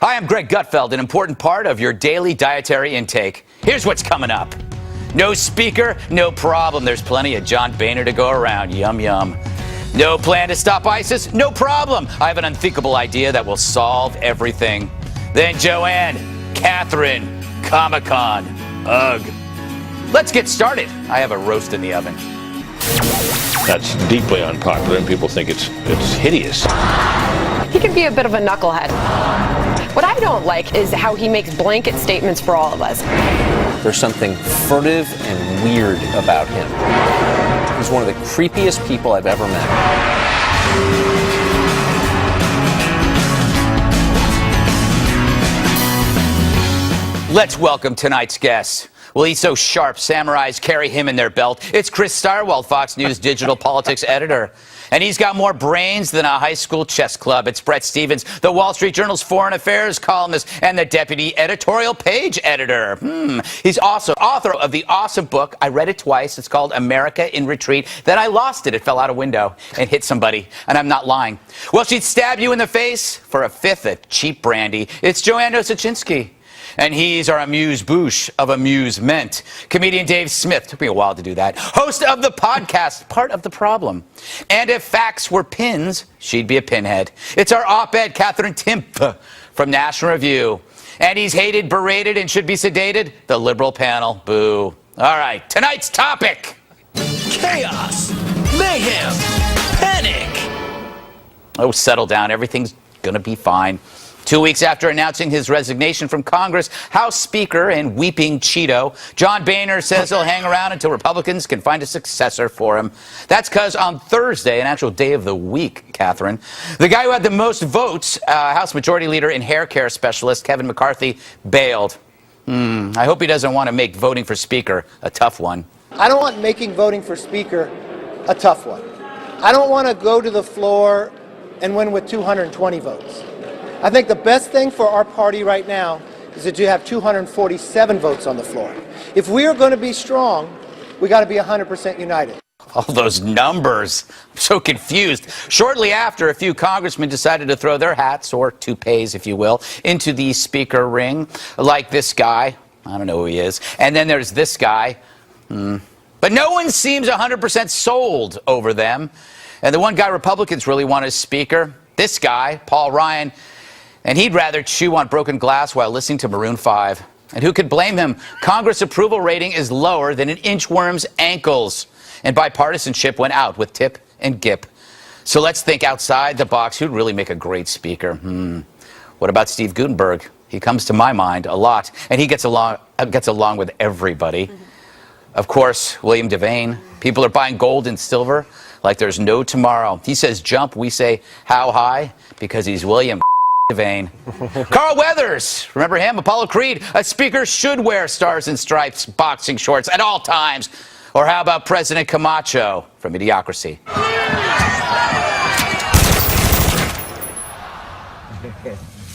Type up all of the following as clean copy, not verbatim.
Hi, I'm Greg Gutfeld, an important part of your daily dietary intake. Here's what's coming up. No speaker, no problem. There's plenty of John Boehner to go around. Yum, yum. No plan to stop ISIS? No problem. I have an unthinkable idea that will solve everything. Then Joanne, Katherine, Comic-Con. Ugh. Let's get started. I have a roast in the oven. That's deeply unpopular, and people think it's hideous. He can be a bit of a knucklehead. What I don't like is how he makes blanket statements for all of us. There's something furtive and weird about him. He's one of the creepiest people I've ever met. Let's welcome tonight's guest. Well, he's so sharp, samurais carry him in their belt. It's Chris Stirewalt, Fox News digital politics editor. And he's got more brains than a high school chess club. It's Bret Stephens, the Wall Street Journal's foreign affairs columnist and the deputy editorial page editor. He's also author of the awesome book. I read it twice. It's called America in Retreat. Then I lost it. It fell out a window and hit somebody. And I'm not lying. Well, she'd stab you in the face for a fifth of cheap brandy. It's Joanne Nosuchinsky. And he's our amuse-bouche of amusement. Comedian Dave Smith, took me a while to do that, host of the podcast, Part of the Problem. And if facts were pins, she'd be a pinhead. It's our op-ed, Katherine Timpf from National Review. And he's hated, berated, and should be sedated, the liberal panel. Boo. All right, tonight's topic. Chaos, mayhem, panic. Oh, settle down. Everything's gonna be fine. 2 weeks after announcing his resignation from Congress, House Speaker and weeping Cheeto, John Boehner says he'll hang around until Republicans can find a successor for him. That's because on Thursday, an actual day of the week, Katherine, the guy who had the most votes, House Majority Leader and hair care specialist Kevin McCarthy, bailed. I hope he doesn't want to make voting for Speaker a tough one. I don't want making voting for Speaker a tough one. I don't want to go to the floor and win with 220 votes. I think the best thing for our party right now is that you have 247 votes on the floor. If we are going to be strong, we got to be 100% united. All those numbers. I'm so confused. Shortly after, a few congressmen decided to throw their hats, or toupees, if you will, into the speaker ring, like this guy. I don't know who he is. And then there's this guy. But no one seems 100% sold over them. And the one guy Republicans really want as speaker, this guy, Paul Ryan, and he'd rather chew on broken glass while listening to Maroon 5. And who could blame him? Congress approval rating is lower than an inchworm's ankles. And bipartisanship went out with Tip and Gip. So let's think outside the box. Who'd really make a great speaker? What about Steve Gutenberg? He comes to my mind a lot. And he gets along with everybody. Of course, William Devane. People are buying gold and silver like there's no tomorrow. He says jump, we say how high, because he's William Devane. Carl Weathers, remember him? Apollo Creed. A speaker should wear stars and stripes boxing shorts at all times. Or how about President Camacho from Idiocracy?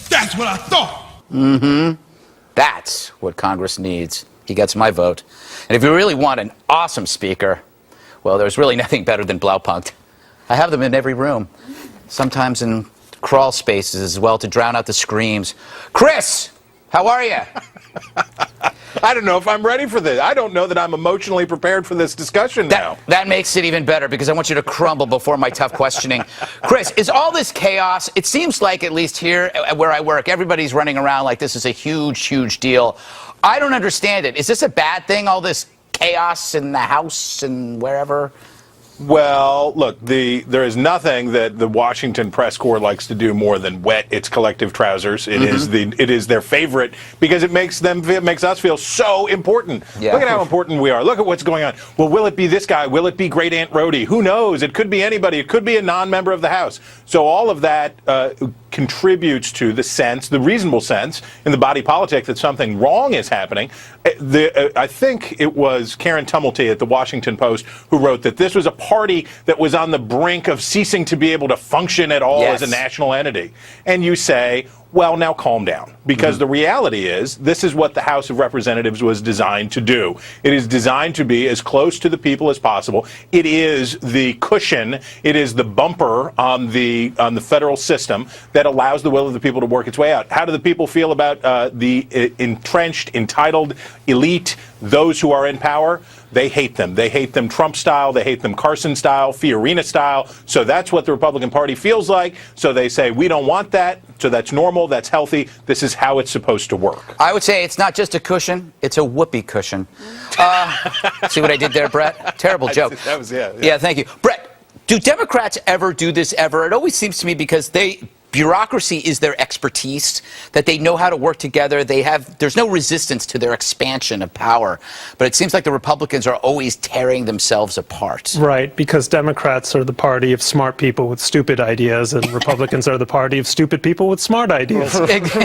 That's what I thought. That's what Congress needs. He gets my vote. And if you really want an awesome speaker, well, there's really nothing better than Blaupunkt. I have them in every room. Sometimes in crawl spaces as well to drown out the screams. Chris, how are you? I don't know if I'm ready for this. I don't know that I'm emotionally prepared for this discussion now. That makes it even better because I want you to crumble before my tough questioning. Chris, is all this chaos, it seems like at least here where I work, everybody's running around like this is a huge, huge deal. I don't understand it. Is this a bad thing, all this chaos in the House and wherever? Well, look, there is nothing that the Washington press corps likes to do more than wet its collective trousers. It is their favorite because it makes us feel so important. Yeah. Look at how important we are. Look at what's going on. Well, will it be this guy? Will it be Great Aunt Rhody? Who knows? It could be anybody. It could be a non-member of the House. So all of that contributes to the sense, the reasonable sense in the body politic that something wrong is happening. I think it was Karen Tumulty at the Washington Post who wrote that this was a party that was on the brink of ceasing to be able to function at all as a national entity. And you say, well, now calm down. Because the reality is, this is what the House of Representatives was designed to do. It is designed to be as close to the people as possible. It is the cushion, it is the bumper on the federal system that allows the will of the people to work its way out. How do the people feel about the entrenched, entitled elite, those who are in power? They hate them. They hate them Trump style. They hate them Carson style, Fiorina style. So that's what the Republican Party feels like. So they say, we don't want that. So that's normal. That's healthy. This is how it's supposed to work. I would say it's not just a cushion. It's a whoopee cushion. See what I did there, Brett? Terrible joke. That was, yeah. Yeah, thank you. Brett, do Democrats ever do this ever? It always seems to me because bureaucracy is their expertise, that they know how to work together. There's no resistance to their expansion of power. But it seems like the Republicans are always tearing themselves apart. Right, because Democrats are the party of smart people with stupid ideas, and Republicans are the party of stupid people with smart ideas.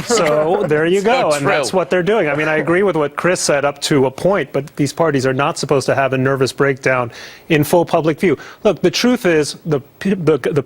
So there you go, and that's what they're doing. I mean, I agree with what Chris said up to a point, but these parties are not supposed to have a nervous breakdown in full public view. Look, the truth is, the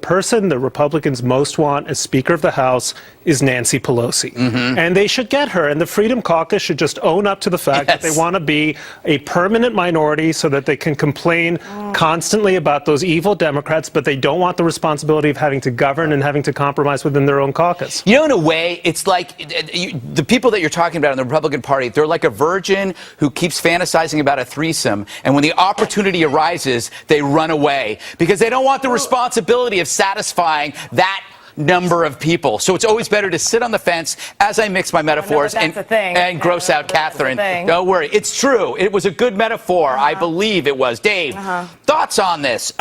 person the Republicans most want as Speaker of the House is Nancy Pelosi. And they should get her. And the Freedom Caucus should just own up to the fact that they want to be a permanent minority so that they can complain constantly about those evil Democrats, but they don't want the responsibility of having to govern and having to compromise within their own caucus. You know, in a way, it's like the people that you're talking about in the Republican Party, they're like a virgin who keeps fantasizing about a threesome, and when the opportunity arises, they run away because they don't want the responsibility of satisfying that number of people. So it's always better to sit on the fence as I mix my metaphors and gross out Katherine. Don't worry. It's true. It was a good metaphor. I believe it was. Dave, thoughts on this?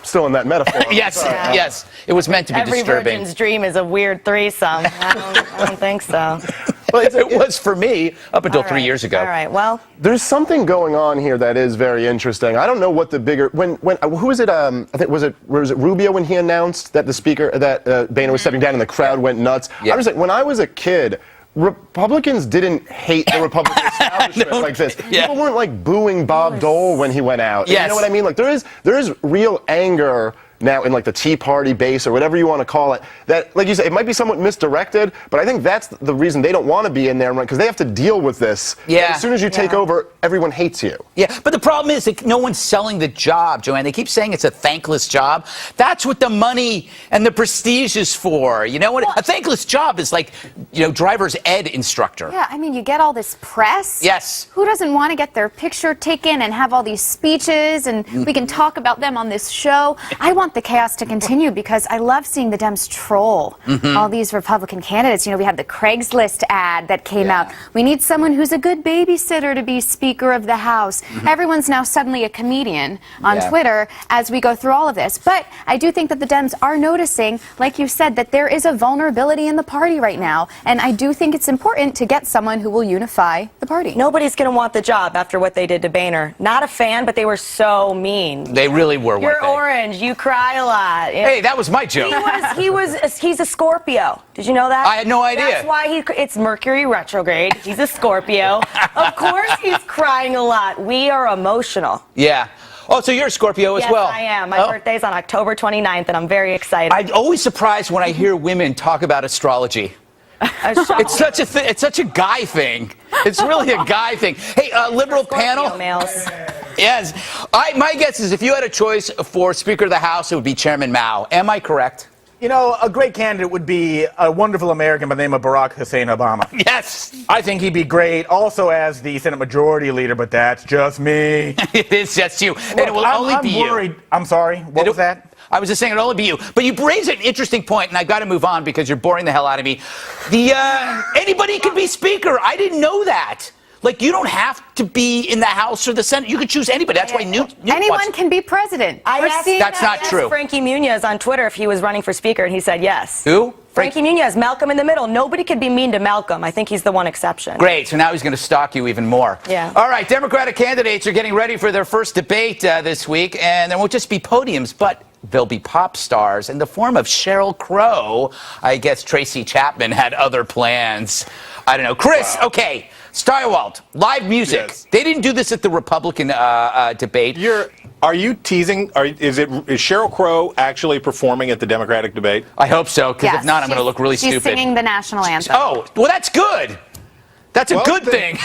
Still in that metaphor. Yes, yes. It was meant to be disturbing. Every virgin's dream is a weird threesome. I don't think so. Well, it was for me up until 3 years ago. All right, well. There's something going on here that is very interesting. I don't know what the bigger, who was it, I think, was it Rubio when he announced that the speaker, that Boehner was stepping down and the crowd went nuts? I was like, when I was a kid, Republicans didn't hate the Republican establishment like this. People weren't like booing Bob Dole when he went out. You know what I mean? Like there is real anger now in like the Tea Party base or whatever you want to call it, that, like you said, it might be somewhat misdirected, but I think that's the reason they don't want to be in there, because they have to deal with this. As soon as you take over, everyone hates you. But the problem is that no one's selling the job, Joanne. They keep saying it's a thankless job. That's what the money and the prestige is for. You know what? A thankless job is like, driver's ed instructor. Yeah, I mean, you get all this press. Yes. Who doesn't want to get their picture taken and have all these speeches and we can talk about them on this show? I want the chaos to continue because I love seeing the Dems troll all these Republican candidates. We had the Craigslist ad that came out. We need someone who's a good babysitter to be Speaker of the House. Everyone's now suddenly a comedian on Twitter as we go through all of this. But I do think that the Dems are noticing, like you said, that there is a vulnerability in the party right now. And I do think it's important to get someone who will unify the party. Nobody's going to want the job after what they did to Boehner. Not a fan, but they were so mean. They really were. You're orange. You cry a lot. Hey, that was my joke. He's a Scorpio. Did you know that? I had no idea. That's why it's Mercury retrograde. He's a Scorpio. Of course he's crying a lot. We are emotional. Yeah. Oh, so you're a Scorpio as well? Yes, I am. My birthday's on October 29th, and I'm very excited. I'm always surprised when I hear women talk about astrology. It's such a guy thing. It's really a guy thing. Hey, liberal panel. Males. Yes. My guess is if you had a choice for Speaker of the House, it would be Chairman Mao. Am I correct? A great candidate would be a wonderful American by the name of Barack Hussein Obama. Yes. I think he'd be great also as the Senate Majority Leader, but that's just me. It is just you. And it will only be you. I'm sorry. What was that? I was just saying it'll only be you. But you raise an interesting point, and I've got to move on because you're boring the hell out of me. Anybody can be Speaker. I didn't know that. Like, you don't have to be in the House or the Senate. You can choose anybody. That's why anyone can be president. That's not true. I asked Frankie Muniz on Twitter if he was running for Speaker, and he said yes. Who? Frankie Muniz, Malcolm in the Middle. Nobody could be mean to Malcolm. I think he's the one exception. Great. So now he's going to stalk you even more. Yeah. All right. Democratic candidates are getting ready for their first debate this week, and there won't just be podiums, but they'll be pop stars in the form of Sheryl Crow. I guess Tracy Chapman had other plans. I don't know. Chris, okay. Stirewalt, live music. Yes. They didn't do this at the Republican debate. Are you teasing? Is Sheryl Crow actually performing at the Democratic debate? I hope so, because Yes, if not, I'm going to look really she's stupid. She's singing the national anthem. Oh, well, that's good. That's a good thing.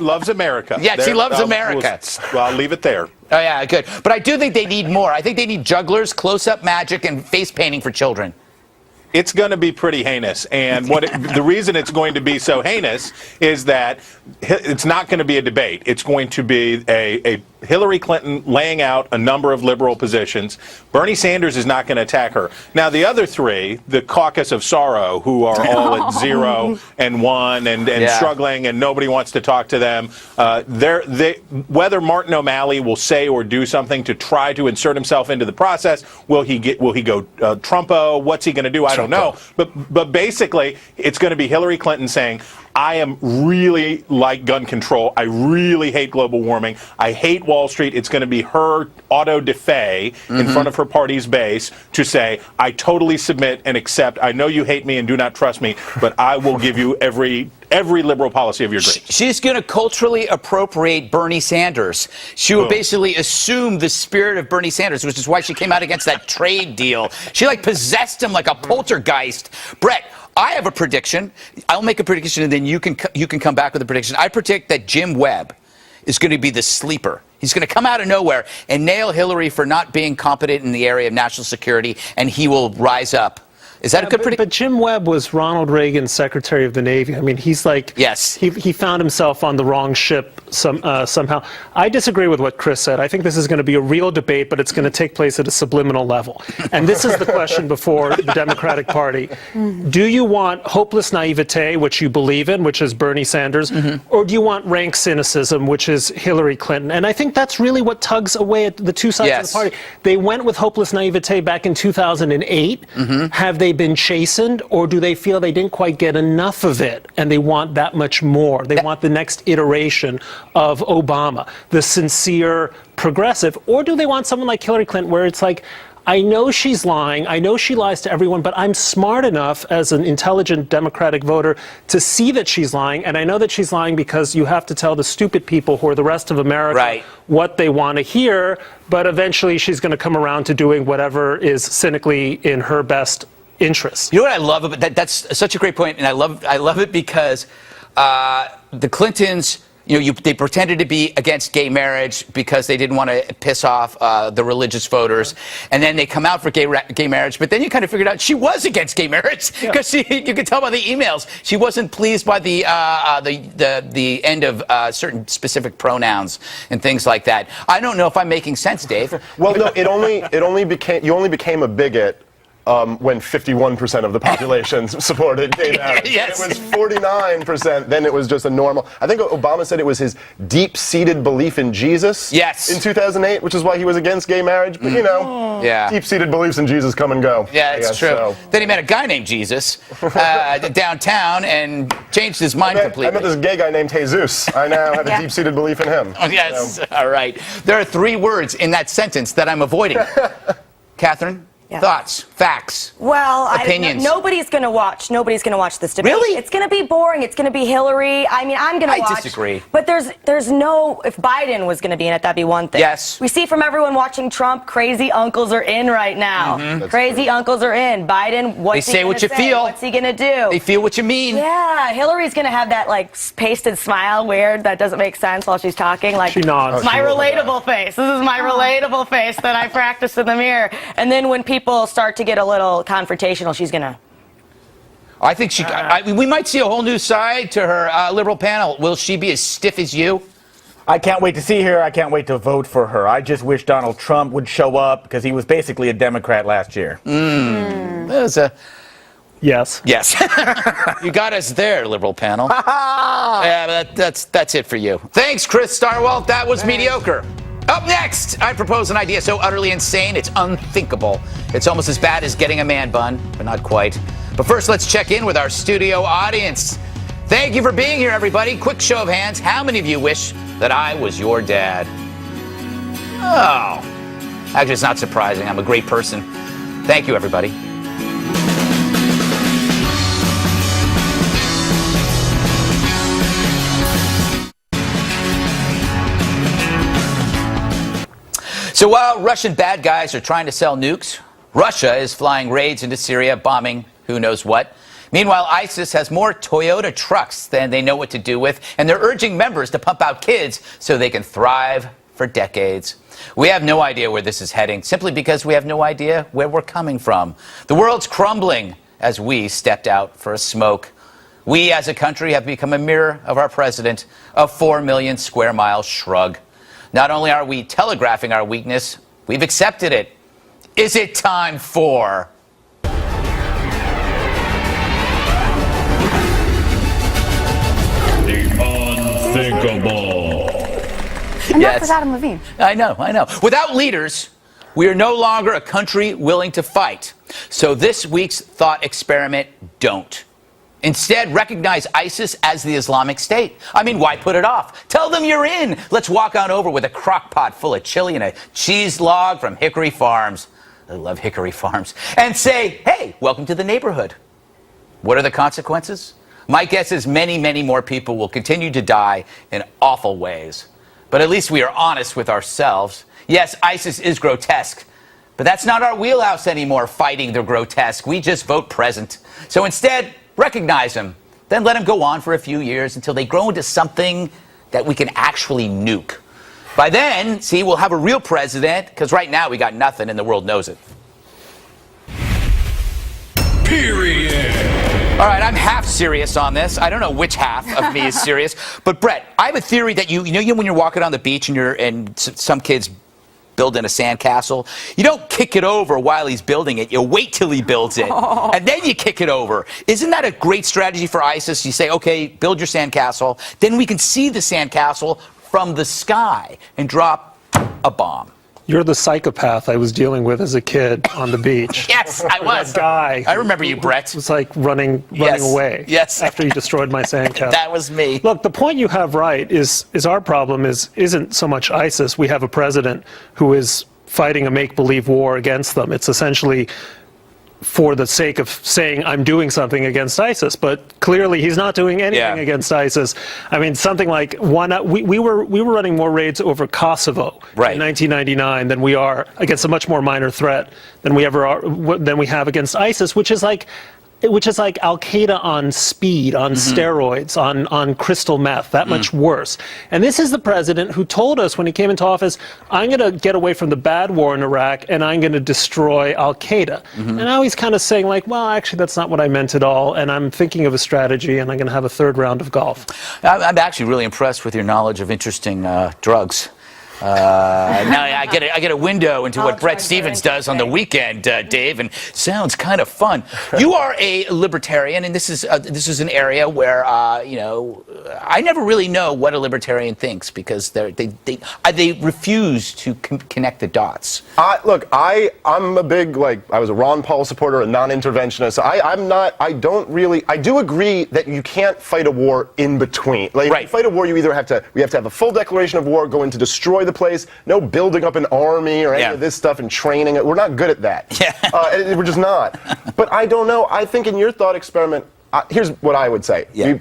Loves America. Yeah, she loves America. Well, I'll leave it there. Oh, yeah, good. But I do think they need more. I think they need jugglers, close-up magic, and face painting for children. It's going to be pretty heinous, and the reason it's going to be so heinous is that it's not going to be a debate. It's going to be a Hillary Clinton laying out a number of liberal positions. Bernie Sanders is not going to attack her. Now, the other three, the caucus of sorrow, who are all at 0 and 1 and struggling, and nobody wants to talk to them, whether Martin O'Malley will say or do something to try to insert himself into the process, will he go Trumpo? What's he going to do? I don't know. But basically, it's going to be Hillary Clinton saying, I am really like gun control. I really hate global warming. I hate Wall Street. It's going to be her auto-de-fe in front of her party's base to say, I totally submit and accept. I know you hate me and do not trust me, but I will give you every liberal policy of your dreams. She's going to culturally appropriate Bernie Sanders. She will basically assume the spirit of Bernie Sanders, which is why she came out against that trade deal. She possessed him like a poltergeist. Brett, I have a prediction. I'll make a prediction, and then you can come back with a prediction. I predict that Jim Webb is going to be the sleeper. He's going to come out of nowhere and nail Hillary for not being competent in the area of national security, and he will rise up. Is that a good prediction? But Jim Webb was Ronald Reagan's Secretary of the Navy. I mean, he's yes. He found himself on the wrong ship somehow. I disagree with what Chris said. I think this is going to be a real debate, but it's going to take place at a subliminal level. And this is the question before the Democratic Party. Do you want hopeless naivete, which you believe in, which is Bernie Sanders, or do you want rank cynicism, which is Hillary Clinton? And I think that's really what tugs away at the two sides of the party. They went with hopeless naivete back in 2008. Have they been chastened, or do they feel they didn't quite get enough of it and they want that much more? They want the next iteration of Obama, the sincere progressive, or do they want someone like Hillary Clinton where it's like, I know she's lying, I know she lies to everyone, but I'm smart enough as an intelligent Democratic voter to see that she's lying, and I know that she's lying because you have to tell the stupid people who are the rest of America what they want to hear, but eventually she's going to come around to doing whatever is cynically in her best interest. You know what I love about that? That's such a great point, and I love it because the Clintons, they pretended to be against gay marriage because they didn't want to piss off the religious voters, and then they come out for gay marriage. But then you kind of figured out she was against gay marriage because you could tell by the emails she wasn't pleased by the end of certain specific pronouns and things like that. I don't know if I'm making sense, Dave. Well, no, you only became a bigot when 51% of the population supported gay marriage. Yes. It was 49%, then it was just a normal. I think Obama said it was his deep-seated belief in Jesus in 2008, which is why he was against gay marriage. But, deep-seated beliefs in Jesus come and go. Yeah, it's true. So. Then he met a guy named Jesus downtown and changed his mind completely. I met this gay guy named Jesus. I now have a deep-seated belief in him. Oh, yes. So. All right. There are 3 words in that sentence that I'm avoiding. Catherine? Thoughts, facts, opinions. Nobody's going to watch. Nobody's going to watch this debate. Really? It's going to be boring. It's going to be Hillary. I mean, I'm going to watch. I disagree. But there's no. If Biden was going to be in it, that'd be one thing. Yes. We see from everyone watching Trump, crazy uncles are in right now. Crazy uncles are in. Biden, what's he say gonna what you say? feel. What's he going to do? They feel what you mean. Yeah, Hillary's going to have that pasted smile, weird, that doesn't make sense while she's talking. She nods. My relatable face. This is my relatable face that I practice in the mirror. And then when people start to get a little confrontational, she's gonna. I think we might see a whole new side to her liberal panel. Will she be as stiff as you? I can't wait to see her. I can't wait to vote for her. I just wish Donald Trump would show up because he was basically a Democrat last year. That was a. Yes. Yes. You got us there, liberal panel. Yeah, that's it for you. Thanks, Chris Stirewalt. That was mediocre. Up next, I propose an idea so utterly insane, it's unthinkable. It's almost as bad as getting a man bun, but not quite. But first, let's check in with our studio audience. Thank you for being here, everybody. Quick show of hands. How many of you wish that I was your dad? Oh. Actually, it's not surprising. I'm a great person. Thank you, everybody. So while Russian bad guys are trying to sell nukes, Russia is flying raids into Syria, bombing who knows what. Meanwhile, ISIS has more Toyota trucks than they know what to do with, and they're urging members to pump out kids so they can thrive for decades. We have no idea where this is heading, simply because we have no idea where we're coming from. The world's crumbling as we stepped out for a smoke. We, as a country, have become a mirror of our president, a 4 million square mile shrug. Not only are we telegraphing our weakness, we've accepted it. Is it time for... The unthinkable. Enough with Adam Levine. I know. Without leaders, we are no longer a country willing to fight. So this week's thought experiment, don't. Instead, recognize ISIS as the Islamic State. I mean, why put it off? Tell them you're in. Let's walk on over with a crock pot full of chili and a cheese log from Hickory Farms. I love Hickory Farms. And say, hey, welcome to the neighborhood. What are the consequences? My guess is many, many more people will continue to die in awful ways. But at least we are honest with ourselves. Yes, ISIS is grotesque, but that's not our wheelhouse anymore, fighting the grotesque. We just vote present. So instead, recognize them, then let them go on for a few years until they grow into something that we can actually nuke. By then, see, we'll have a real president, because right now we got nothing and the world knows it. Period. All right, I'm half serious on this. I don't know which half of me is serious. But Brett, I have a theory that you know when you're walking on the beach and some kids building a sandcastle, you don't kick it over while he's building it. You wait till he builds it, and then you kick it over. Isn't that a great strategy for ISIS? You say, okay, build your sandcastle. Then we can see the sandcastle from the sky and drop a bomb. You're the psychopath I was dealing with as a kid on the beach. Yes, I was. That guy. I remember you, Brett. It was like running away. Yes. After you destroyed my sandcastle. That was me. Look, the point you have right is our problem isn't so much ISIS. We have a president who is fighting a make-believe war against them. It's essentially for the sake of saying I'm doing something against ISIS, but clearly he's not doing anything against ISIS. I mean, something like we were running more raids over Kosovo in 1999 than we are against a much more minor threat than we have against ISIS, which is like Al Qaeda on speed, on steroids, on crystal meth, that much worse. And this is the president who told us when he came into office, I'm going to get away from the bad war in Iraq and I'm going to destroy Al Qaeda. And now he's kind of saying like, well, actually, that's not what I meant at all. And I'm thinking of a strategy and I'm going to have a third round of golf. I'm actually really impressed with your knowledge of interesting drugs. Now I get a window into what Bret Stephens does on the weekend, Dave, and sounds kind of fun. You are a libertarian, and this is an area where I never really know what a libertarian thinks because they refuse to connect the dots. Look, I'm a big I was a Ron Paul supporter, a non-interventionist. So I do agree that you can't fight a war in between. If you fight a war, we have to have a full declaration of war, go in to destroy the place, no building up an army or any of this stuff and training it. We're not good at that. We're just not. But I don't know. I think in your thought experiment, here's what I would say. You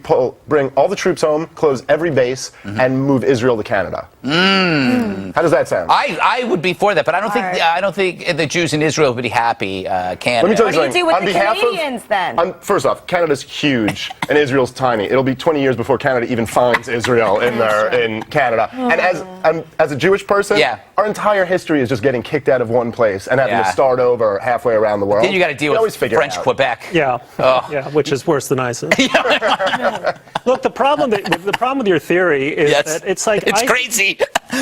bring all the troops home, close every base, and move Israel to Canada. How does that sound? I would be for that, but I don't think the Jews in Israel would be happy. Canada. Let me tell you something. What do you do with the Canadians then? First off, Canada's huge and Israel's tiny. It'll be 20 years before Canada even finds Israel in Canada. And as a Jewish person, our entire history is just getting kicked out of one place and having to start over halfway around the world. Then you got to deal with French Quebec. Which is worse than ISIS. Look, the problem with your theory is that it's like it's crazy.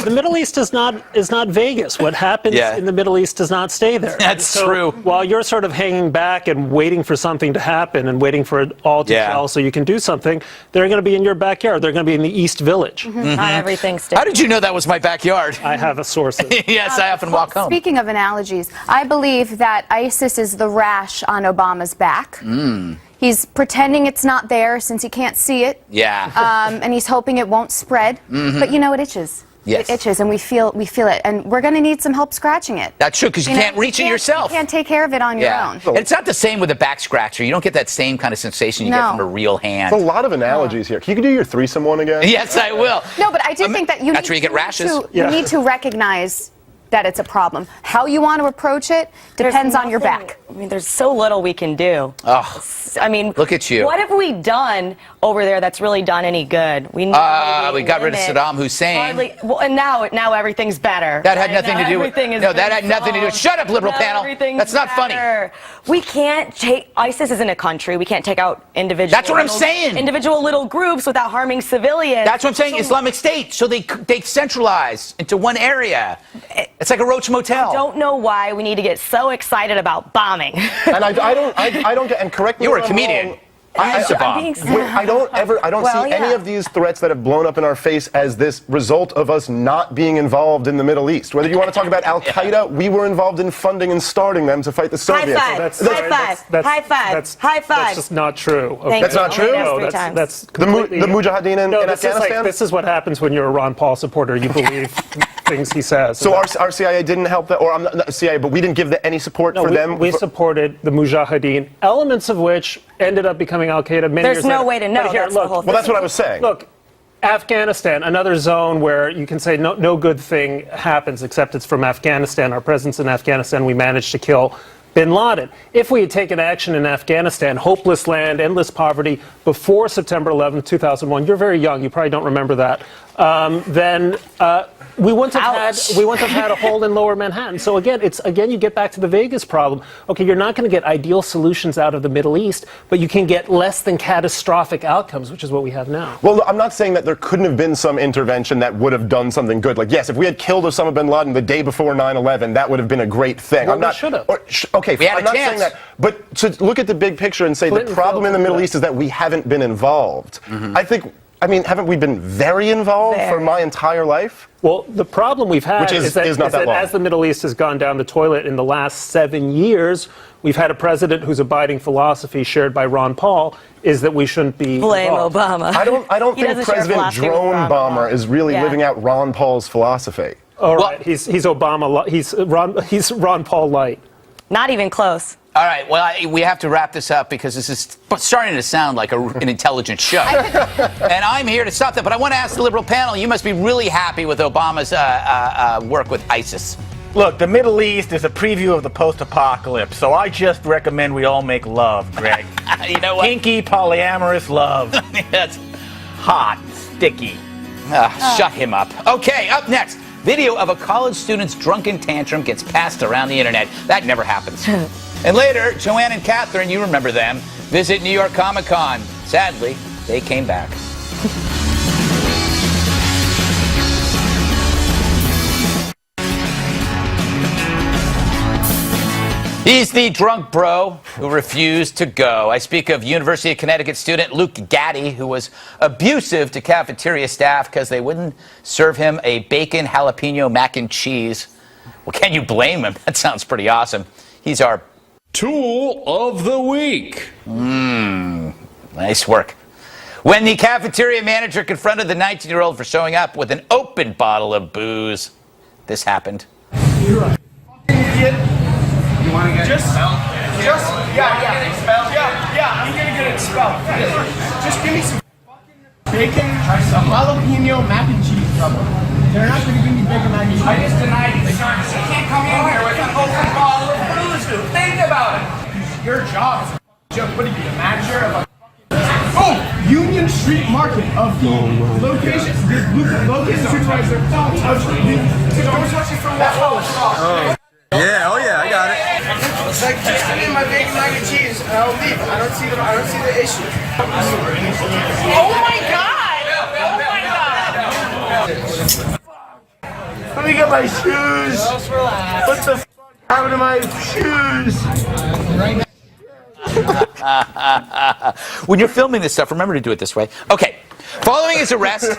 The Middle East is not Vegas. What happens in the Middle East does not stay there. That's true. While you're sort of hanging back and waiting for something to happen and waiting for it all to gel so you can do something, they're going to be in your backyard. They're going to be in the East Village. Not everything stays. How did you know that was my backyard? I have sources. Yes, I often walk home. Speaking of analogies, I believe that ISIS is the rash on Obama's back. He's pretending it's not there since he can't see it. And he's hoping it won't spread. But it itches. Yes. It itches, and we feel it, and we're going to need some help scratching it. That's true, because you can't reach it yourself. You can't take care of it on your own. And it's not the same with a back scratcher. You don't get that same kind of sensation you get from a real hand. There's a lot of analogies here. Can you do your threesome one again? Yes, I will. No, but I do think that you that's where you get rashes. You need to recognize that it's a problem. How you want to approach it depends on your back. I mean, there's so little we can do. Oh, I mean, look at you. What have we done over there that's really done any good? We got rid of Saddam Hussein. Well, and now everything's better. That had nothing to do with. No, that had nothing to do with. Shut up, liberal panel. That's not funny. We can't take. ISIS isn't a country. We can't take out individual. That's what I'm saying. Individual little groups without harming civilians. That's what I'm saying. Islamic State. So they centralize into one area. It's like a roach motel. I don't know why we need to get so excited about bombing. And I don't get. And correct me. You were a comedian. I don't see any of these threats that have blown up in our face as this result of us not being involved in the Middle East. Whether you want to talk about Al Qaeda, we were involved in funding and starting them to fight the Soviets. High five. That's just not true. Okay. That's not true. No, that's completely, the Mujahideen in Afghanistan. This is what happens when you're a Ron Paul supporter. You believe things he says. So our CIA didn't help that, or I'm not CIA, but we didn't give any support for them. We supported the Mujahideen, elements of which ended up becoming Al Qaeda many years later. There's no way to know. Here, that's the whole thing. Well, that's what I was saying. Look, Afghanistan, another zone where you can say no good thing happens except it's from Afghanistan. Our presence in Afghanistan, we managed to kill bin Laden. If we had taken action in Afghanistan, hopeless land, endless poverty, before September 11, 2001, you're very young, you probably don't remember that, then we wouldn't have had a hole in Lower Manhattan. So again, you get back to the Vegas problem. Okay, you're not going to get ideal solutions out of the Middle East, but you can get less than catastrophic outcomes, which is what we have now. Well, I'm not saying that there couldn't have been some intervention that would have done something good. Like, yes, if we had killed Osama bin Laden the day before 9/11, that would have been a great thing. Well, we should have. Okay, I'm not saying that. But to look at the big picture and say the problem in the Middle East is that we haven't been involved. I mean, haven't we been very involved for my entire life? Well, the problem we've had is that as the Middle East has gone down the toilet in the last 7 years, we've had a president whose abiding philosophy, shared by Ron Paul, is that we shouldn't be blame involved. Obama. I don't think President Drone Bomber is really living out Ron Paul's philosophy. All right, he's Obama. He's Ron Paul light. Not even close. All right, well, we have to wrap this up because this is starting to sound like an intelligent show. And I'm here to stop that, but I want to ask the liberal panel, you must be really happy with Obama's work with ISIS. Look, the Middle East is a preview of the post-apocalypse, so I just recommend we all make love, Greg. You know what? Kinky, polyamorous love. Yes. Hot, sticky. Shut him up. Okay, up next. Video of a college student's drunken tantrum gets passed around the internet. That never happens. And later, Joanne and Katherine, you remember them, visit New York Comic Con. Sadly, they came back. He's the drunk bro who refused to go. I speak of University of Connecticut student Luke Gaddy, who was abusive to cafeteria staff because they wouldn't serve him a bacon jalapeno mac and cheese. Well, can you blame him? That sounds pretty awesome. He's our Tool of the Week. Nice work. When the cafeteria manager confronted the 19-year-old for showing up with an open bottle of booze, this happened. You're a fucking idiot. You want to get expelled? Yeah, I'm gonna get expelled. Just give me some fucking bacon, some jalapeno mac and cheese, brother. They're not gonna give me bacon mac and cheese. I just denied you, sir. You can't come in here with an open bottle of booze, dude. Think about it. Your job is a joke. What are you, the manager of a Union Street Market of the location, location supervisor of the don't touch it from that. Yeah, I got it. It's like, just give me my bacon, mac and cheese, and I'll leave. I don't see the issue. Oh my god! Let me get my shoes. What the f happened to my shoes? When you're filming this stuff, remember to do it this way. Okay. Following his arrest,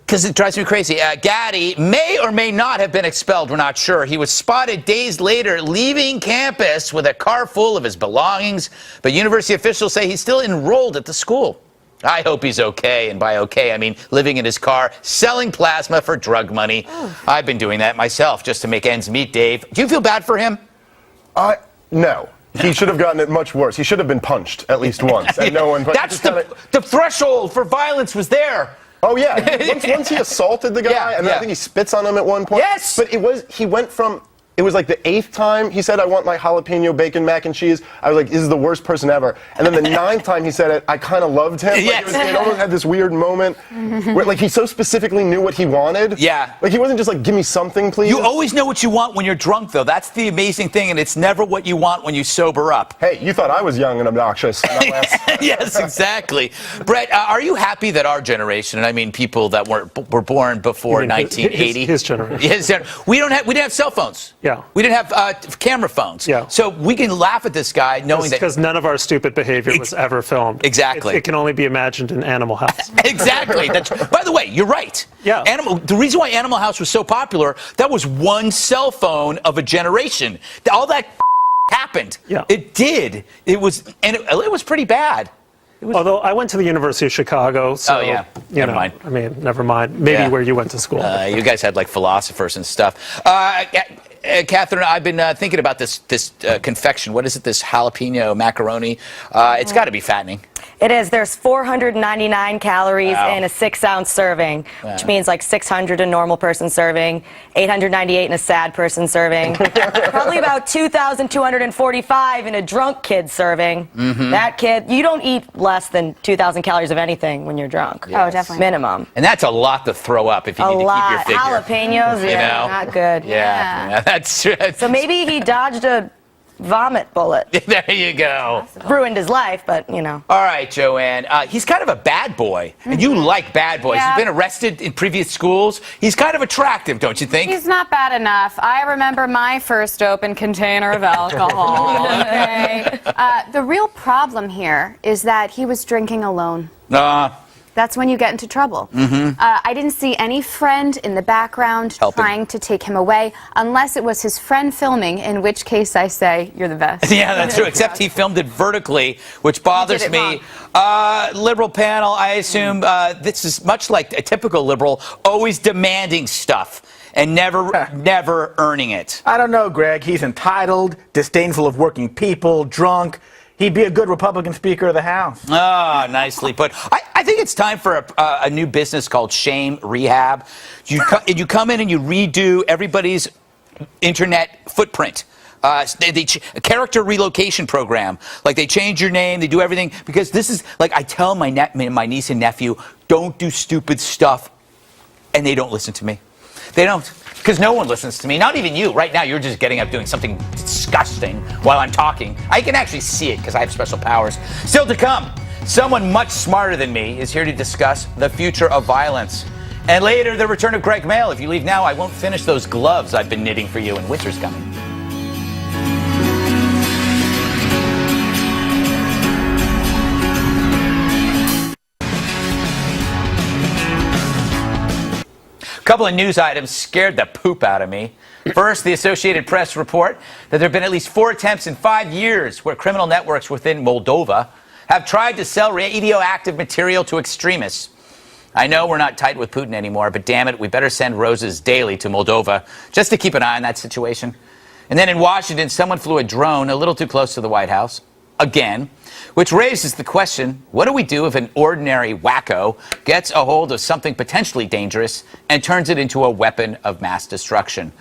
because it drives me crazy, Gaddy may or may not have been expelled. We're not sure. He was spotted days later leaving campus with a car full of his belongings, but university officials say he's still enrolled at the school. I hope he's okay, and by okay, I mean living in his car, selling plasma for drug money. I've been doing that myself just to make ends meet, Dave. Do you feel bad for him? No. He should have gotten it much worse. He should have been punched at least once. And no one. That's the threshold for violence was there. Oh yeah, once he assaulted the guy, and then I think he spits on him at one point. Yes! But he went from, it was like the 8th time he said, I want my jalapeno bacon mac and cheese. I was like, this is the worst person ever. And then the 9th time he said it, I kind of loved him. Like, Yes. it almost had this weird moment where like he so specifically knew what he wanted. Yeah. Like he wasn't just like, give me something, please. You always know what you want when you're drunk, though. That's the amazing thing, and it's never what you want when you sober up. Hey, you thought I was young and obnoxious. Yes, exactly. Brett, are you happy that our generation, and I mean people that were born before 1980, his generation, we didn't have cell phones. Yeah. We didn't have camera phones. Yeah. So we can laugh at this guy knowing that because none of our stupid behavior was ever filmed. Exactly. It can only be imagined in Animal House. Exactly. By the way, you're right. Yeah. The reason why Animal House was so popular, that was one cell phone of a generation. All that happened. Yeah. It did. It was pretty bad. Although I went to the University of Chicago, so Never mind. I mean, never mind. Maybe where you went to school. You guys had like philosophers and stuff. Catherine, I've been thinking about this confection. What is it? This jalapeno macaroni. It's got to be fattening. It is. There's 499 calories in a 6-ounce serving, which means like 600 a normal person serving, 898 in a sad person serving, probably about 2,245 in a drunk kid serving. That kid, you don't eat less than 2,000 calories of anything when you're drunk. Oh, definitely. Minimum. And that's a lot to throw up if you need to keep your figure. Jalapenos, not good. Yeah, that's true. So maybe he dodged a vomit bullet. There you go. Ruined his life, but you know. All right, Joanne. He's kind of a bad boy, and you like bad boys. Yeah. He's been arrested in previous schools. He's kind of attractive, don't you think? He's not bad enough. I remember my first open container of alcohol. Okay. The real problem here is that he was drinking alone. That's when you get into trouble. I didn't see any friend in the background trying to take him away, unless it was his friend filming, in which case I say, you're the best. Yeah, that's true, except he filmed it vertically, which bothers me. Liberal panel, I assume this is much like a typical liberal, always demanding stuff and never earning it. I don't know, Greg. He's entitled, disdainful of working people, drunk. He'd be a good Republican Speaker of the House. Ah, nicely put. I think it's time for a new business called Shame Rehab. You come in and you redo everybody's internet footprint. A character relocation program. Like they change your name, they do everything. Because this is, like I tell my niece and nephew, don't do stupid stuff. And they don't listen to me. They don't. Because no one listens to me. Not even you. Right now, you're just getting up doing something disgusting while I'm talking. I can actually see it because I have special powers. Still to come, someone much smarter than me is here to discuss the future of violence. And later, the return of Gregmail. If you leave now, I won't finish those gloves I've been knitting for you, and winter's coming. A couple of news items scared the poop out of me. First, the Associated Press report that there have been at least 4 attempts in 5 years where criminal networks within Moldova have tried to sell radioactive material to extremists. I know we're not tight with Putin anymore, but damn it, we better send roses daily to Moldova just to keep an eye on that situation. And then in Washington, someone flew a drone a little too close to the White House, again, which raises the question, what do we do if an ordinary wacko gets a hold of something potentially dangerous and turns it into a weapon of mass destruction?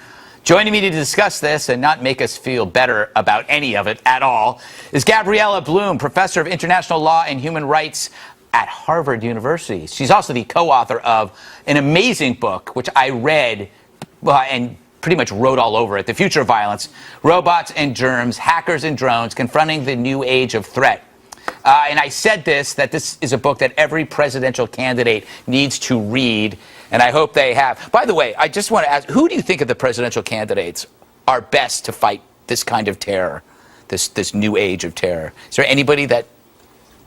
Joining me to discuss this and not make us feel better about any of it at all is Gabriella Blum, professor of international law and human rights at Harvard University. She's also the co-author of an amazing book, which I read and pretty much wrote all over it, The Future of Violence, Robots and Germs, Hackers and Drones, Confronting the New Age of Threat. And I said that this is a book that every presidential candidate needs to read, and I hope they have. By the way, I just want to ask, who do you think of the presidential candidates are best to fight this kind of terror, this new age of terror? Is there anybody that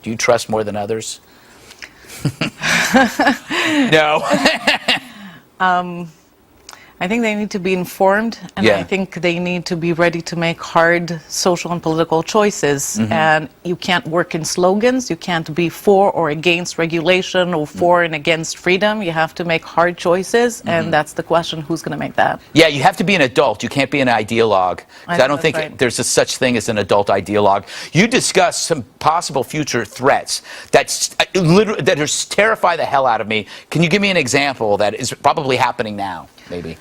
you trust more than others? I I think they need to be informed, and I think they need to be ready to make hard social and political choices. And you can't work in slogans. You can't be for or against regulation or for and against freedom. You have to make hard choices, and that's the question, who's going to make that? Yeah, you have to be an adult. You can't be an ideologue. I don't think there's a such thing as an adult ideologue. You discuss some possible future threats that terrify the hell out of me. Can you give me an example that is probably happening now, maybe?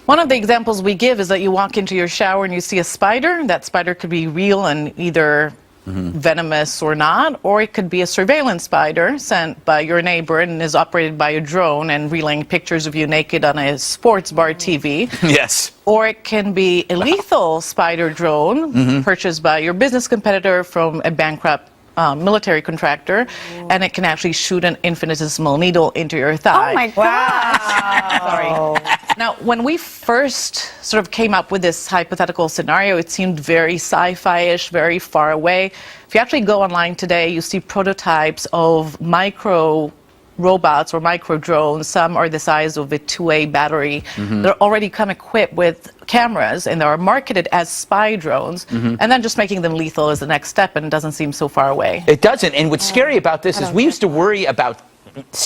One of the examples we give is that you walk into your shower and you see a spider. That spider could be real and either venomous or not, or it could be a surveillance spider sent by your neighbor and is operated by a drone and relaying pictures of you naked on a sports bar TV. Yes. Or it can be a lethal spider drone purchased by your business competitor from a bankrupt military contractor, and it can actually shoot an infinitesimal needle into your thigh. Oh my God! Sorry. Now, when we first sort of came up with this hypothetical scenario, it seemed very sci-fi-ish, very far away. If you actually go online today, you see prototypes of micro robots or micro drones. Some are the size of a 2A battery. They're already come equipped with cameras, and they are marketed as spy drones. And then just making them lethal is the next step, and it doesn't seem so far away. It doesn't. And what's scary about this is we used to worry about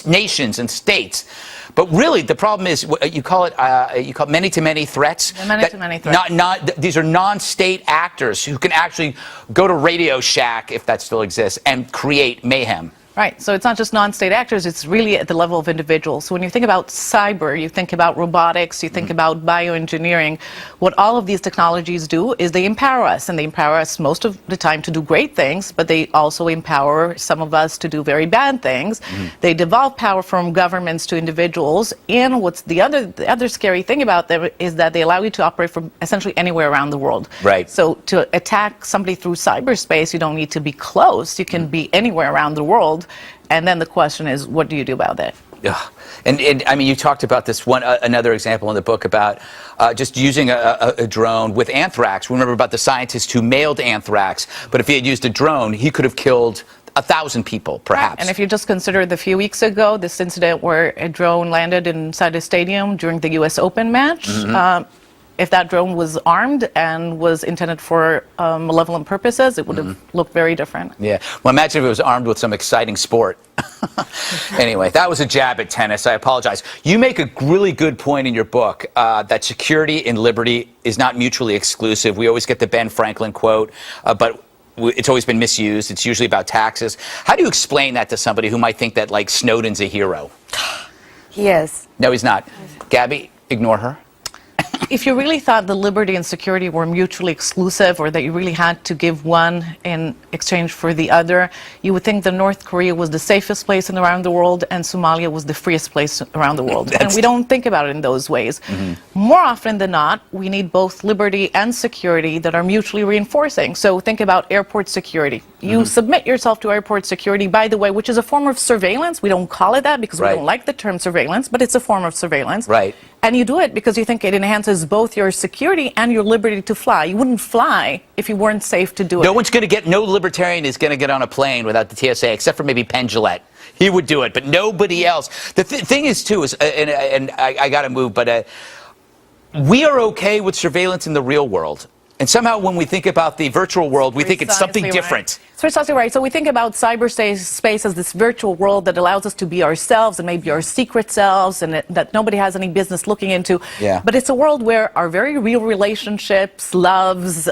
nations and states, but really the problem is you call it many-to-many threats. Many-to-many threats. These are non-state actors who can actually go to Radio Shack, if that still exists, and create mayhem. Right, so it's not just non-state actors, it's really at the level of individuals. So when you think about cyber, you think about robotics, you think about bioengineering, what all of these technologies do is they empower us, and they empower us most of the time to do great things, but they also empower some of us to do very bad things. They devolve power from governments to individuals, and what's the other scary thing about them is that they allow you to operate from essentially anywhere around the world. Right. So to attack somebody through cyberspace, you don't need to be close, you can be anywhere around the world. And then the question is, what do you do about that? Yeah, and I mean, you talked about this another example in the book about just using a drone with anthrax. Remember about the scientist who mailed anthrax, but if he had used a drone, he could have killed 1,000 people, perhaps. Right. And if you just consider the few weeks ago, this incident where a drone landed inside a stadium during the U.S. Open match, if that drone was armed and was intended for malevolent purposes, it would have looked very different. Yeah. Well, imagine if it was armed with some exciting sport. Anyway, that was a jab at tennis. I apologize. You make a really good point in your book that security and liberty is not mutually exclusive. We always get the Ben Franklin quote, but it's always been misused. It's usually about taxes. How do you explain that to somebody who might think that, like, Snowden's a hero? He is. No, he's not. Gabby, ignore her. If you really thought the liberty and security were mutually exclusive, or that you really had to give one in exchange for the other, you would think that North Korea was the safest place around the world and Somalia was the freest place around the world. And we don't think about it in those ways. More often than not, we need both liberty and security that are mutually reinforcing. So think about airport security. You submit yourself to airport security, by the way, which is a form of surveillance. We don't call it that because we don't like the term surveillance, but it's a form of surveillance. Right. And you do it because you think it enhances both your security and your liberty to fly. You wouldn't fly if you weren't safe to do it. No libertarian is going to get on a plane without the TSA, except for maybe Penn Jillette. He would do it, but nobody else. The thing is, too, is, and I got to move, but we are okay with surveillance in the real world. And somehow when we think about the virtual world, we think it's something different. That's precisely right. So we think about cyberspace as this virtual world that allows us to be ourselves and maybe our secret selves, and that nobody has any business looking into. Yeah. But it's a world where our very real relationships, loves,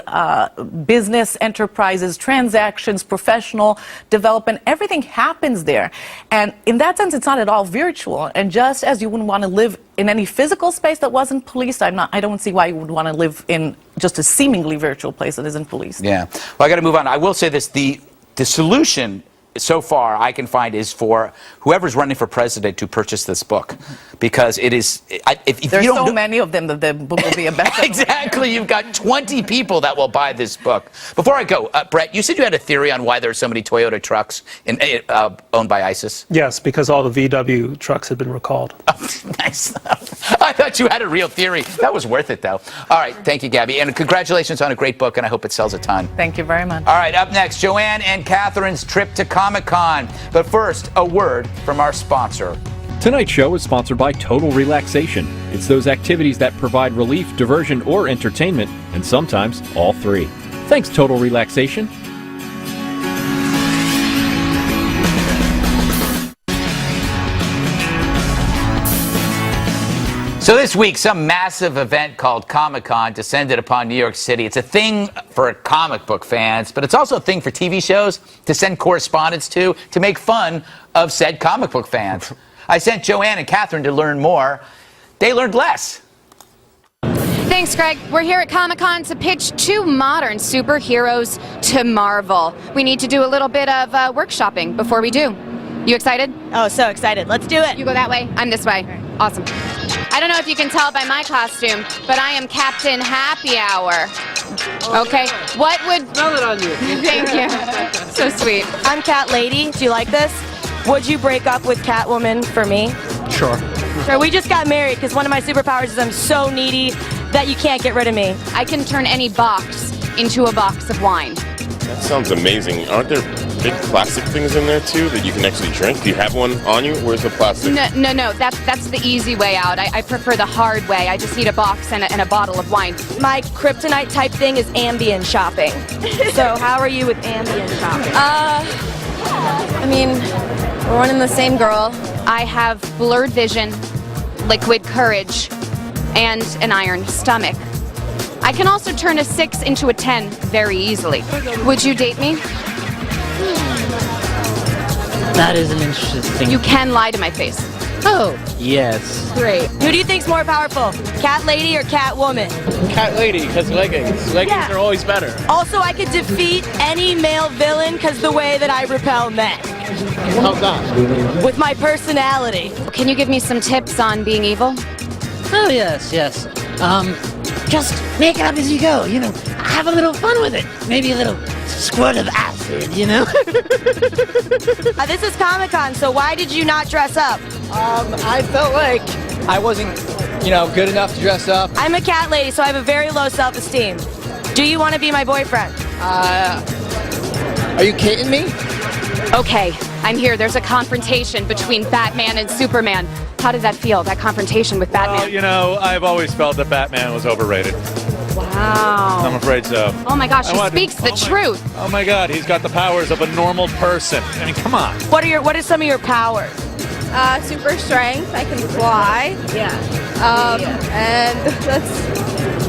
business enterprises, transactions, professional development, everything happens there. And in that sense, it's not at all virtual. And just as you wouldn't want to live in any physical space that wasn't policed, I don't see why you would want to live in just a seemingly virtual place that isn't policed. Yeah. Well, I got to move on. I will say this: the solution so far I can find is for whoever's running for president to purchase this book, because it is. If There's you don't so many of them that the book will be a bestseller. Exactly. You've got 20 people that will buy this book. Before I go, Brett, you said you had a theory on why there are so many Toyota trucks owned by ISIS. Yes, because all the VW trucks had been recalled. Oh, nice. I thought you had a real theory. That was worth it, though. All right. Thank you, Gabby. And congratulations on a great book, and I hope it sells a ton. Thank you very much. All right. Up next, Joanne and Katherine's trip to Comic-Con. But first, a word from our sponsor. Tonight's show is sponsored by Total Relaxation. It's those activities that provide relief, diversion, or entertainment, and sometimes all three. Thanks, Total Relaxation. So this week, some massive event called Comic-Con descended upon New York City. It's a thing for comic book fans, but it's also a thing for TV shows to send correspondents to make fun of said comic book fans. I sent Joanne and Katherine to learn more. They learned less. Thanks, Greg. We're here at Comic-Con to pitch two modern superheroes to Marvel. We need to do a little bit of workshopping before we do. You excited? Oh, so excited. Let's do it. You go that way. I'm this way. Awesome. I don't know if you can tell by my costume, but I am Captain Happy Hour. Okay. What would... Smell it on you. Thank you. So sweet. I'm Cat Lady. Do you like this? Would you break up with Catwoman for me? Sure. Sure. We just got married because one of my superpowers is I'm so needy that you can't get rid of me. I can turn any box into a box of wine. That sounds amazing. Aren't there big plastic things in there too that you can actually drink? Do you have one on you? Where's the plastic? No. That's the easy way out. I prefer the hard way. I just need a box and a bottle of wine. My kryptonite type thing is Ambien shopping. So how are you with Ambien shopping? I mean, we're one and the same girl. I have blurred vision, liquid courage, and an iron stomach. I can also turn a 6 into a 10 very easily. Would you date me? That is an interesting... You can lie to my face. Oh. Yes. Great. Who do you think's more powerful, Cat Lady or Catwoman? Cat Lady, because leggings. Leggings are always better. Also, I could defeat any male villain because the way that I repel men. How's that? With my personality. Can you give me some tips on being evil? Oh, yes. Just make it up as you go, have a little fun with it. Maybe a little squirt of acid, This is Comic-Con, so why did you not dress up? I felt like I wasn't, good enough to dress up. I'm a cat lady, so I have a very low self-esteem. Do you want to be my boyfriend? Are you kidding me? Okay, I'm here. There's a confrontation between Batman and Superman. How does that feel, that confrontation with Batman? Well, I've always felt that Batman was overrated. Wow. I'm afraid so. Oh my gosh, he speaks the truth. Oh my God, he's got the powers of a normal person. I mean, come on. What are some of your powers? Super strength. I can fly. Yeah. And that's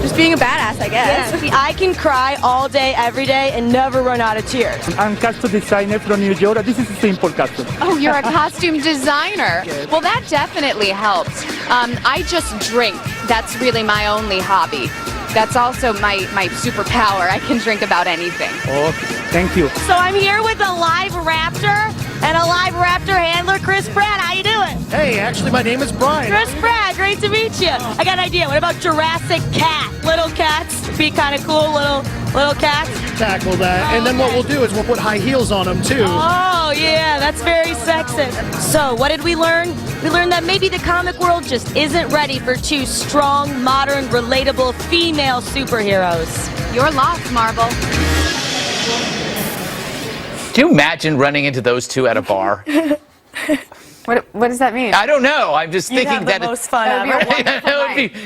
just being a badass, I guess. Yeah. See, I can cry all day, every day, and never run out of tears. I'm costume designer from New York. This is a simple costume. Oh, you're a costume designer. Well, that definitely helps. I just drink. That's really my only hobby. That's also my superpower. I can drink about anything. Oh, thank you. So I'm here with a live raptor and a live raptor handler, Chris Pratt. How you doing? Hey, actually, my name is Brian. Chris Pratt, great to meet you. I got an idea. What about Jurassic Cat? Little cats? Be kind of cool, little cats? Tackle that. And then what we'll do is we'll put high heels on them, too. Oh, yeah, that's very sexist. So, what did we learn? We learned that maybe the comic world just isn't ready for two strong, modern, relatable female superheroes. You're lost, Marvel. Do you imagine running into those two at a bar? What does that mean? I don't know. I'm just You'd thinking have the most fun ever.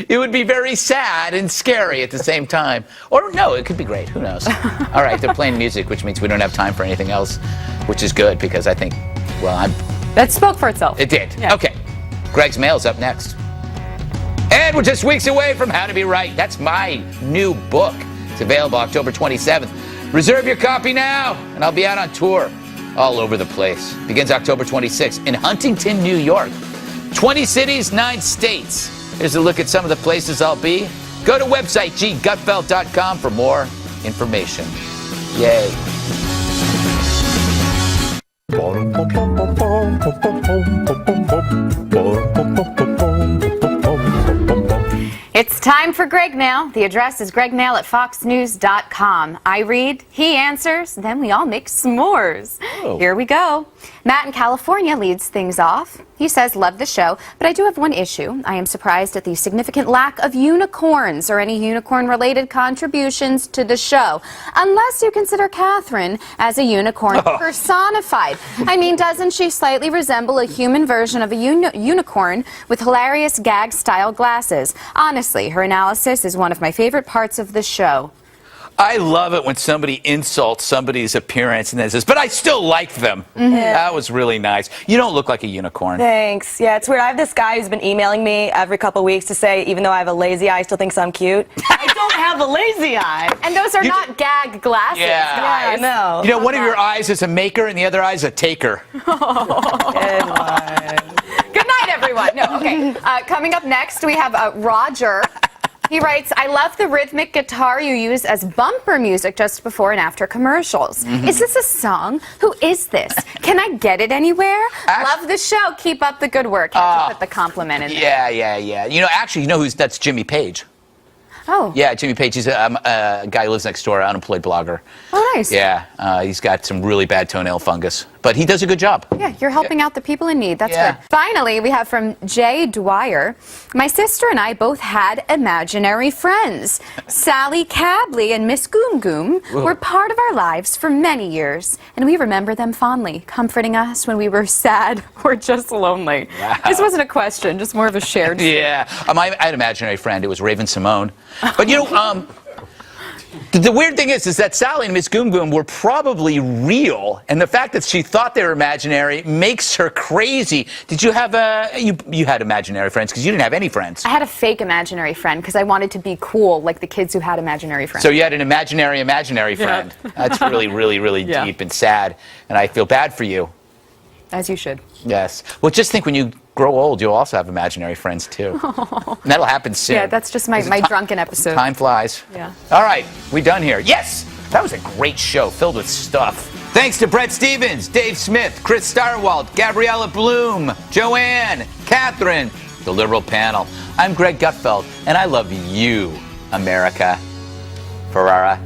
it would be very sad and scary at the same time. Or no, it could be great. Who knows? All right, they're playing music, which means we don't have time for anything else, which is good because I think, That spoke for itself. It did. Yeah. Okay. Greg's Mail's up next. And we're just weeks away from How to Be Right. That's my new book. It's available October 27th. Reserve your copy now, and I'll be out on tour all over the place. Begins October 26th in Huntington, New York. 20 cities, 9 states. Here's a look at some of the places I'll be. Go to website ggutfeld.com for more information. Yay. It's time for Gregmail. The address is gregmail@foxnews.com. I read, he answers, then we all make s'mores. Oh. Here we go. Matt in California leads things off. He says, love the show, but I do have one issue. I am surprised at the significant lack of unicorns or any unicorn-related contributions to the show, unless you consider Katherine as a unicorn personified. I mean, doesn't she slightly resemble a human version of a unicorn with hilarious gag-style glasses? Honestly, her analysis is one of my favorite parts of the show. I love it when somebody insults somebody's appearance and then says, but I still like them. That was really nice. You don't look like a unicorn. Thanks. Yeah, it's weird. I have this guy who's been emailing me every couple of weeks to say, even though I have a lazy eye, he still thinks I'm cute. I don't have a lazy eye. And those are not gag glasses, guys. Yeah, I know. You know, one of your eyes is a maker and the other eye is a taker. Good one. Good night, everyone. No, okay. Coming up next, we have Roger. He writes, I love the rhythmic guitar you use as bumper music just before and after commercials. Is this a song? Who is this? Can I get it anywhere? Love the show. Keep up the good work. Have to put the compliment in there. Yeah. You know, actually, you know that's Jimmy Page. Oh. Yeah, Jimmy Page. He's a guy who lives next door, unemployed blogger. Oh, nice. Yeah, he's got some really bad toenail fungus, but he does a good job. Yeah, you're helping out the people in need. That's good. Finally, we have from Jay Dwyer. My sister and I both had imaginary friends. Sally Cabley and Miss Goom Goom were part of our lives for many years, and we remember them fondly, comforting us when we were sad or just lonely. Wow. This wasn't a question, just more of a shared story. Yeah, I had an imaginary friend. It was Raven Simone. But you know, the weird thing is that Sally and Miss Goom Goom were probably real, and the fact that she thought they were imaginary makes her crazy. Did you have you had imaginary friends because you didn't have any friends? I had a fake imaginary friend because I wanted to be cool like the kids who had imaginary friends. So you had an imaginary friend. That's really deep and sad, and I feel bad for you. As you should. Yes. Well, just think when you grow old, you'll also have imaginary friends, too. And that'll happen soon. Yeah, that's just my drunken episode. Time flies. Yeah. All right, we done here. Yes! That was a great show filled with stuff. Thanks to Bret Stephens, Dave Smith, Chris Stirewalt, Gabriella Blum, Joanne, Katherine, the liberal panel. I'm Greg Gutfeld, and I love you, America. Ferrara.